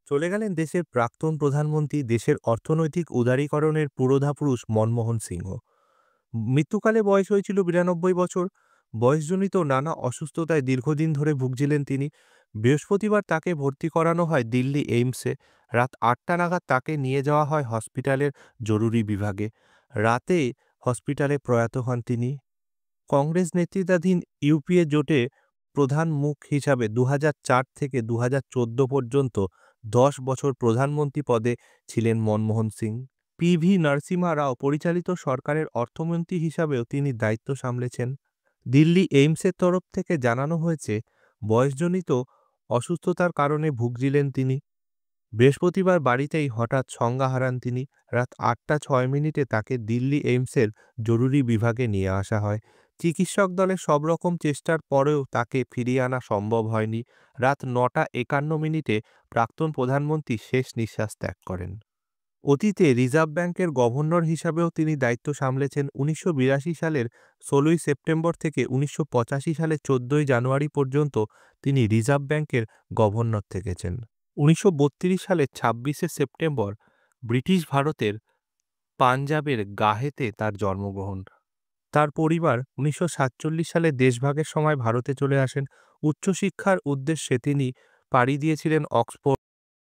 চলে গেলেন দেশের প্রাক্তন প্রধানমন্ত্রী, দেশের অর্থনৈতিক উদারীকরণের পুরোধা পুরুষ মনমোহন সিংহ। মৃত্যুকালে বয়স হয়েছিল ৯২ বছর। বয়সজনিত নানা অসুস্থতায় দীর্ঘদিন ধরে ভুগছিলেন তিনি। বৃহস্পতিবার তাকে ভর্তি করানো হয় দিল্লি এইমসে। রাত ৮টা নাগাদ তাকে নিয়ে যাওয়া হয় হসপিটালের জরুরি বিভাগে। রাতে হসপিটালে প্রয়াত হন তিনি। কংগ্রেস নেতৃত্বাধীন ইউপিএ জোটে প্রধান মুখ হিসাবে ২০০৪ থেকে ২০১৪ পর্যন্ত ১০ বছর প্রধানমন্ত্রী পদে ছিলেন মনমোহন সিং। পিভি নরসিমহা রাও পরিচালিত সরকারের অর্থমন্ত্রী হিসাবেও তিনি দায়িত্ব সামলেছেন। দিল্লি এইমসের তরফ থেকে জানানো হয়েছে, বয়সজনিত অসুস্থতার কারণে ভুগছিলেন তিনি। বৃহস্পতিবার বাড়িতেই হঠাৎ সংজ্ঞা হারান তিনি। রাত ৮টা ৬ মিনিটে তাকে দিল্লি এইমসের জরুরি বিভাগে নিয়ে আসা হয়। চিকিৎসক দলের সব রকম চেষ্টার পরেও তাকে ফিরিয়ে আনা সম্ভব হয়নি। রাত ৯টা ৫১ মিনিটে প্রাক্তন প্রধানমন্ত্রী শেষ নিঃশ্বাস ত্যাগ করেন। অতীতে রিজার্ভ ব্যাংকের গভর্নর হিসাবেও তিনি দায়িত্ব সামলেছেন। ১৯৮২ সালের ১৬ই সেপ্টেম্বর থেকে ১৯৮৫ সালের ১৪ই জানুয়ারি পর্যন্ত তিনি রিজার্ভ ব্যাংকের গভর্নর থেকেছেন। ১৯৩২ সালের ২৬শে সেপ্টেম্বর ব্রিটিশ ভারতের পাঞ্জাবের গাহেতে তার জন্মগ্রহণ। তার পরিবার ১৯৪৭ সালে দেশভাগের সময় ভারতে চলে আসেন। উচ্চশিক্ষার উদ্দেশ্যে তিনি পাড়ি দিয়েছিলেন অক্সফোর্ড